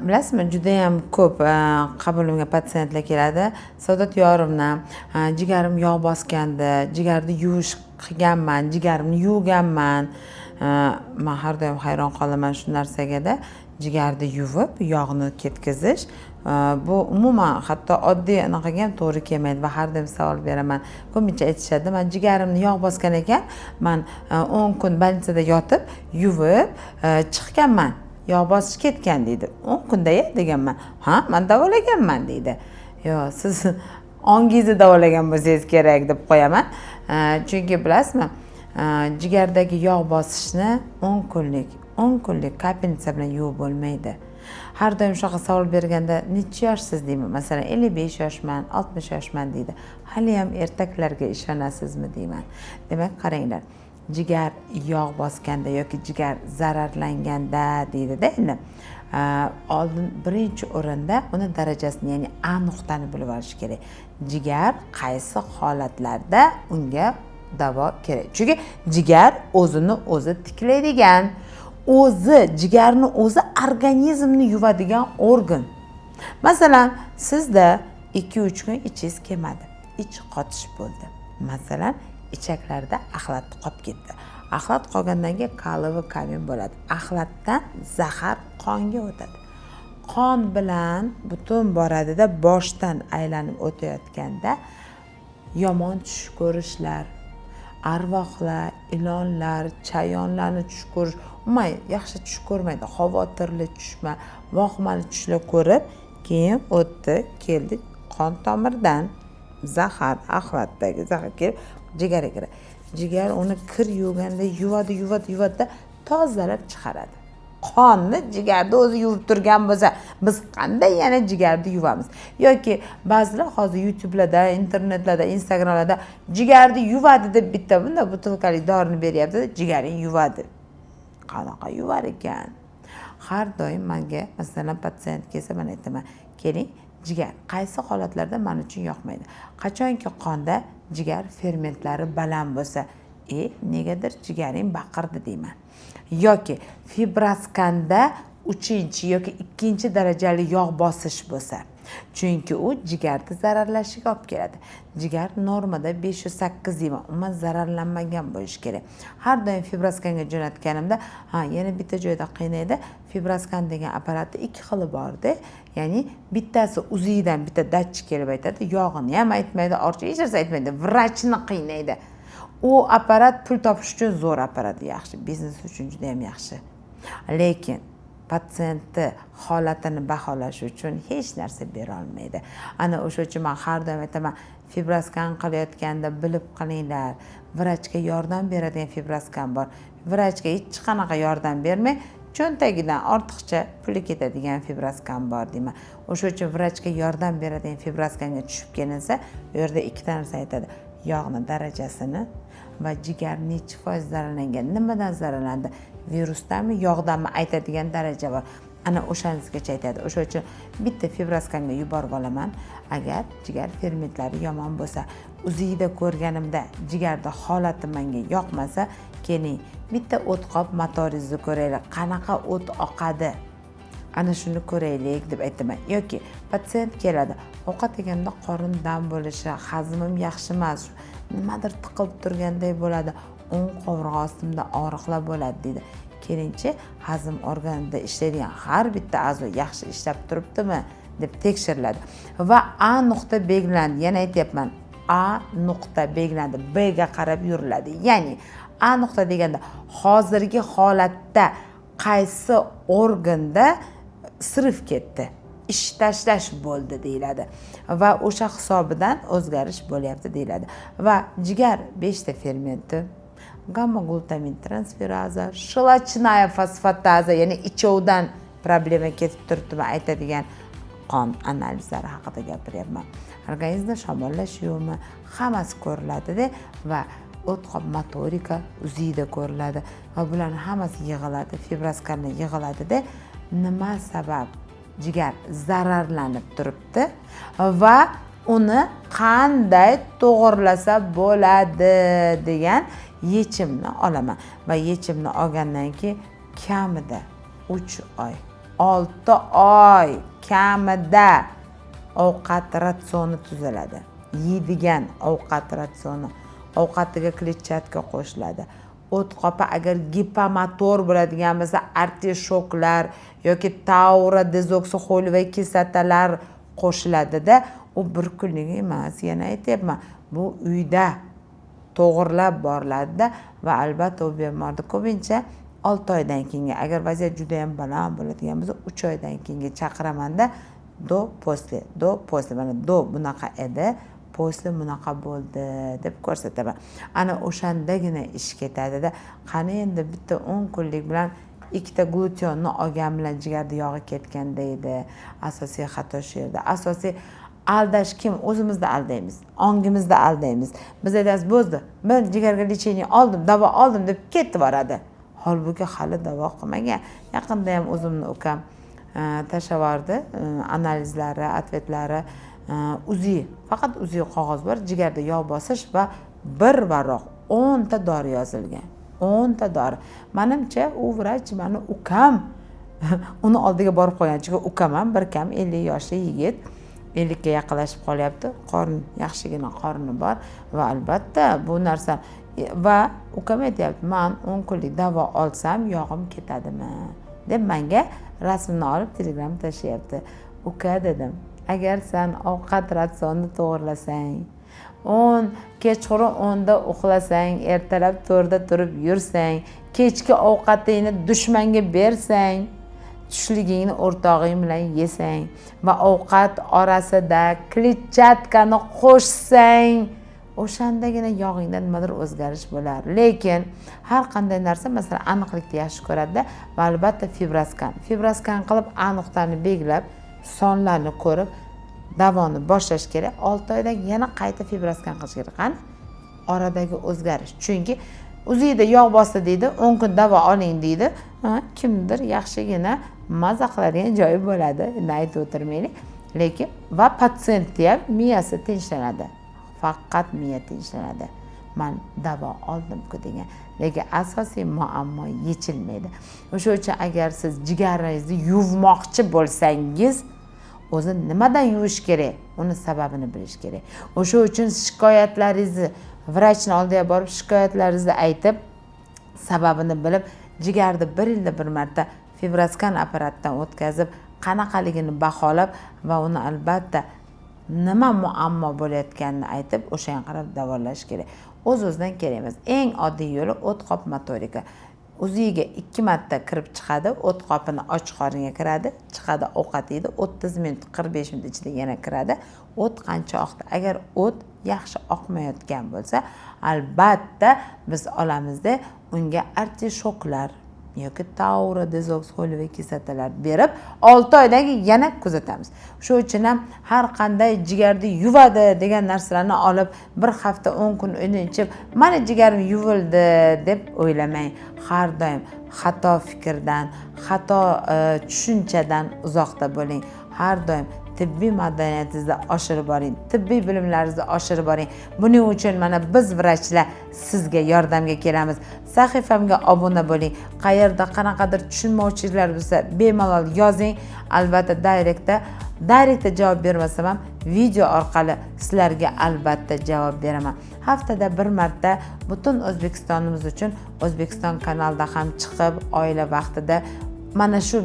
Bilasizmi, juda ham ko'p qabulimga patsientlar keladi. Saodat yorimdan jigarim yog' bosgandi, jigarni yuvish qilganman, jigarimni yuvganman. Men har doim hayron qolaman shu narsaga-da. Jigarni yuvib, yog'ni ketkazish bu umuman hatto oddiy anaqaga ham to'g'ri kelmaydi va har doim savol beraman. Ko'pincha aytishadi, men jigarimni yog' bosgan ekan, men 10 kun больницада yotib, yuvib chiqqanman. Yog' bosish ketgan deydi. 10 kunda-ya deganman. Ha, men davolaganman deydi. Yo, siz ongingizni davolagan bo'lsangiz kerak deb qo'yaman. Chunki bilasizmi, jigardagi yog' bosishni 10 kunlik kapelnitsa bilan yuvib bo'lmaydi. Har doim shunaqa savol berganda, necha yoshsiz deyman. Masalan, 55 yoshman, 60 yoshman deydi. Hali ham ertaklarga ishonasizmi deyman. Demak, qaranglar. Jigar yog' bosganda yoki jigar zararlanganda deydi-da endi. Oldin birinchi o'rinda uni darajasini, ya'ni A nuqtani bilib olish kerak. Jigar qaysi holatlarda unga davo kerak? Chunki jigar o'zini o'zi tiklaydigan, jigarni o'zi organizmni yuvadigan organ. Masalan, sizda 2-3 kun ichingiz kelmadi, ich qotish bo'ldi. Masalan, ichaklarda axlat qolib ketdi. Axlat qolgandan keyin kali va kamin bo'ladi. Axlatdan zahar qonga o'tadi. Qon bilan butun boradida boshdan aylanib o'tayotganda yomon tush ko'rishlar, arvohlar, ilonlar, chayonlarni tush ko'rish, umuman yaxshi tush ko'rmaydi. Xavotirli tushma, vohmali tushlar ko'rib, keyin o'tdi, keldi qon tomirdan zahar, axlatdagi zahar kelib jigarga kiradi. Jigar uni kir yuvganda yuvadi, tozalab chiqaradi. Qonni jigarda o'zi yuvib turgan bo'lsa, biz qanday yana jigarni yuvamiz? Yoki ba'zilar hozir YouTube'larda, internetlarda, Instagramlarda jigarni yuvadi deb bitta bunday butilkali dorini beryapti, jigaring yuvadi. Qanaqa yuvar ekan? Har doim menga masalan patsient kelsa, men aytaman, keling, jigar qaysi holatlarda men uchun yoqmaydi? Qachonki qonda jigar fermentlari baland bo'lsa, negadir jigaring baqirdi deyman. Yoki fibroskanda 3 yoki 2 darajali yog' bosish bo'lsa, chunki u jigarni zararlashiga olib keladi. Jigar normada 508 deyman, umuman zararlanmagan bo'lishi kerak. Har doim fibroskanga jo'natganimda, yana bitta joyda qiynaydi. Fibroskan degan apparatni 2 xili bor-da. Ya'ni bittasi uzidan bitta datchik kelib aytadi, yog'ini ham aytmaydi, orcha hech narsa aytmaydi, vrachni qiynaydi. U apparat pul topish uchun zo'r apparat, yaxshi, biznes uchun juda ham yaxshi. Lekin patsientni holatini baholash uchun hech narsa bera olmaydi. Ana o'sha uchun men har doim aytaman, fibroskan qilayotganda bilib qilinglar. Vrachga yordam beradigan fibroskan bor. Vrachga hech qanaqa yordam bermay, cho'ntagidan ortiqcha puli ketadigan fibroskan bor deyman. O'sha uchun vrachga yordam beradigan fibroskanga tushib kelinsa, u yerda 2 narsa aytadi. Yog'ni darajasini va jigar necha foiz zararlangan, nimadan zararlandi, virusdanmi, yog'danmi aytadigan daraja bor. Ana o'shanisigacha aytadi. O'sha uchun bitta fibroskanga yuborib olaman. Agar jigar fermentlari yomon bo'lsa, uzida ko'rganimda jigarda holati menga yoqmasa, keling, bitta o'tqob motoringizni ko'raylik, qanaqa o't oqadi. Ana shuni ko'raylik deb aytaman. Yoki patsient keladi, ovqat yeganda qorin dam bo'lishi, hazmim yaxshi emas, nimadir tiqilib turganday bo'ladi, o'ng qovurg'a ostimda og'riqlar bo'ladi deydi. Kelingchi, hazm organida ishlaydigan har bitta a'zo yaxshi ishlab turibdimi deb tekshiriladi. Va A nuqta belgilandi. Yana aytayapman, A nuqta belgilandi, B ga qarab yuriladi. Ya'ni A nuqta deganda hozirgi holatda qaysi organda sirif ketdi, ish tashlash bo'ldi deyiladi va o'sha hisobidan o'zgarish bo'lyapti deyiladi. Va jigar 5 ta fermenti, gamma-glutamin transferaza, shlachnaya fosfataza, ya'ni ichovdan problema ketib turibdi aytadigan qon analizlari haqida gapiryapman. Organizmda shamollash yo'qmi, hammasi ko'riladi-da va o'tqob motorika uzida ko'riladi va bularning hammasi yig'iladi, fibroskanlar yig'iladi-da. Nima sabab jigar zararlanib turibdi va uni qanday to'g'rilasa bo'ladi degan yechimni olaman va yechimni olgandan keyin kamida 3 oy, 6 oy kamida ovqat ratsioni tuziladi. Yeydigan ovqat ratsioni. Ovqatiga kletchatka qo'shiladi. O't qopi agar gipomotor bo'ladigan bo'lsa, artishoklar yoki taura dezoksixolivay kislotalar qo'shiladi-da, u bir kunlik emas. Yana aytyapman, bu uyda to'g'rilab boriladi-da va albatta u bemorni ko'pincha 6 oydan keyin, agar vaziyat juda ham baland bo'ladigan bo'lsa, 3 oydan keyin chaqiraman-da, do posle, mana do bunaqa edi, posle bunaqa bo'ldi deb ko'rsataman. Ana o'shandagina ish ketadi-da. Qani endi bitta 10 kunlik bilan ikkita glutionni olgan bilan jigarda yog'i ketgan deydi. Asosiy xato shu yerda. Asosiy aldash kim? O'zimizni aldaymiz, ongimizda aldaymiz. Biz aytamiz, "Bo'ldi, men jigarga lecheniya oldim, davo oldim" deb ketib boradi. Holbuki hali davo qilmagan. Yaqinda ham o'zimni ukam tashlavordi analizlari, atvetlari, UZI, faqat UZI qog'oz bor, jigarda yog' bosish va bir varaq 10 ta dori yozilgan. 10 ta dori. Menimcha u vrach meni ukam uni oldiga borib qo'ygan. Chunki ukam ham bir kam 50 yoshli yigit, 50 ga yaqinlashib qolyapti. Qorni yaxshigina qorni bor va albatta bu narsa va ukam aytayapti, "Men 10 kunlik davo olsam yog'im ketadimi?" deb menga rasmini olib Telegram tashlayapti. "Uka," dedim, "agar sen ovqat ratsionini to'g'irlasang, kechqurun 10 da uxlasang, ertalab 4 da turib yursang, kechki ovqatingni dushmanga bersang, tushligingni o'rtog'ing bilan yesang va ovqat orasida kletchatkani qo'shsang, o'shandagina yog'ingda nimadir o'zgarish bo'lar." Lekin har qanday narsa, masalan, aniqlikni yaxshi ko'radi va albatta fibroskan qilib aniqlarni belgilab, sonlarni ko'rib davoni boshlash kerak. 6 oydan yana qayta fibroskan qilish kerak. Qani oradagi o'zgarish. Chunki UZIda yog' bosdi deydi, 10 kun davo oling deydi. Kimdir yaxshigina maza qiladigan joyi bo'ladi, endi aytib o'tirmaylik. Lekin va patsiyentni ham miyasi tinchlanadi. Faqat miya tinchlanadi. Men davo oldim-ku degan. Lekin asosiy muammo yechilmaydi. O'sha uchun agar siz jigaringizni yuvmoqchi bo'lsangiz, o'zi nimadan yuvish kerak? Uni sababini bilish kerak. O'sha uchun shikoyatlaringizni vrachning oldiga borib shikoyatlaringizni aytib, sababini bilib, jigarni 1 yilda bir marta fibroskan apparatdan o'tkazib, qanaqaligini baholab va uni albatta nima muammo bo'layotganini aytib, o'shanga qarab davolash kerak. O'z-o'zidan kerak emas. Eng oddiy yo'li o't qop motorika. UZIga 2 marta kirib chiqadi, o't qopini och qoringa kiradi, chiqadi, ovqat yeydi, 30 minut, 45 minut ichida yana kiradi. O't qancha oqdi? Agar o't yaxshi oqmayotgan bo'lsa, albatta biz olamizda unga artishoklar yoki taura dezoksixolivay kislotalar berib 6 oydan keyin yana kuzatamiz. Shu uchun ham har qanday jigarni yuvadi degan narsalarni olib bir hafta 10 kun uni ichib, "Mana jigarim yuvildi" deb o'ylamang. Har doim xato fikrdan, xato tushunchadan uzoqda bo'ling. Har doim tibbiy madaniyatingizni oshirib boring, tibbiy bilimlaringizni oshirib boring. Buning uchun mana biz vrachlar sizga yordamga kelamiz. Sahifamga obuna bo'ling. Qayerda qanaqadir tushunmovchiliklar bo'lsa, bemalol yozing. Albatta direktda javob bermasam ham video orqali sizlarga albatta javob beraman. Haftada bir marta butun O'zbekistonimiz uchun O'zbekiston kanalida ham chiqib, oila vaqtida mana shu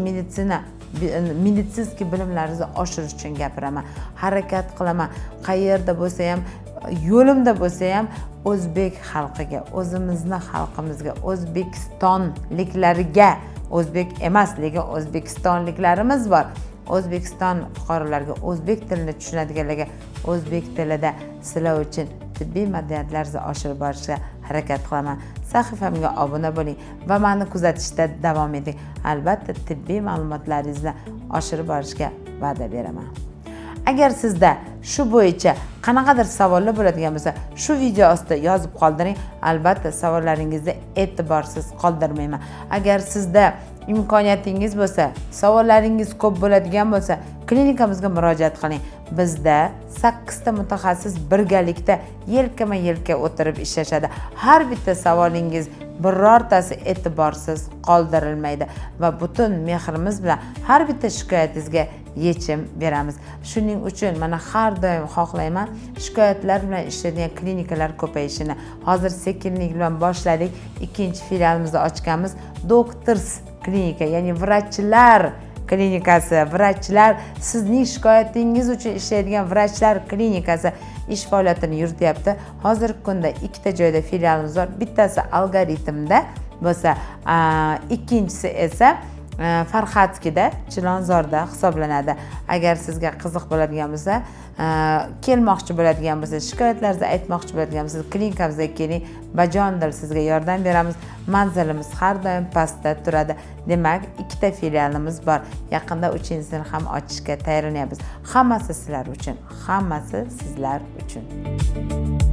meditsinskiy bilimlaringizni oshirish uchun gapiraman. Harakat qilaman. Qayerda bo'lsa ham, yo'limda bo'lsa ham o'zbek xalqiga, o'zimizni xalqimizga, o'zbekistonliklarga, o'zbek emas, lekin o'zbekistonliklarimiz bor. O'zbekiston fuqarolariga, o'zbek tilini tushunadiganlarga o'zbek tilida sizlar uchun tibbiy madaniyatlaringizni oshirib borishga harakat qilaman. Sahifamga obuna bo'ling va meni kuzatishda davom eting. Albatta tibbiy ma'lumotlaringizni oshirib borishga va'da beraman. Agar sizda shu bo'yicha qanaqadir savollar bo'ladigan bo'lsa, shu video ostida yozib qoldiring. Albatta savollaringizni e'tiborsiz qoldirmayman. Agar sizda imkoniyatingiz bo'lsa, savollaringiz ko'p bo'ladigan bo'lsa, klinikamizga murojaat qiling. Bizda 8 ta mutaxassis birgalikda yelkama-yelka o'tirib ishlashadi. Har bitta savolingiz birortasi e'tiborsiz qoldirilmaydi va butun mehrimiz bilan har bitta shikoyatingizga yechim beramiz. Shuning uchun mana har doim xohlayman shikoyatlar bilan ishlaydigan klinikalar ko'payishini. Hozir sekinlik bilan boshladik. Ikkinchi filialimizni ochganmiz. Doctors klinika, ya'ni vrachlar klinikasi, vrachlar, sizning shikoyatingiz uchun ishlaydigan vrachlar klinikasi ish faoliyatini yurityapti. Hozirgi kunda ikkita joyda filialimiz bor. Bittasi Algoritmda bo'lsa, ikkinchisi esa Farxatskida, Chilonzorda hisoblanadi. Agar sizga qiziq bo'ladigan bo'lsa, kelmoqchi bo'ladigan bo'lsa, shikoyatlaringizni aytmoqchi bo'ladigan bo'lsa, klinikamizga keling, bajondir sizga yordam beramiz. Manzilimiz har doim pastda turadi. Demak, ikkita filialimiz bor. Yaqinda 3-sini ham ochishga tayyorlanyapmiz. Hammasi sizlar uchun, hammasi sizlar uchun.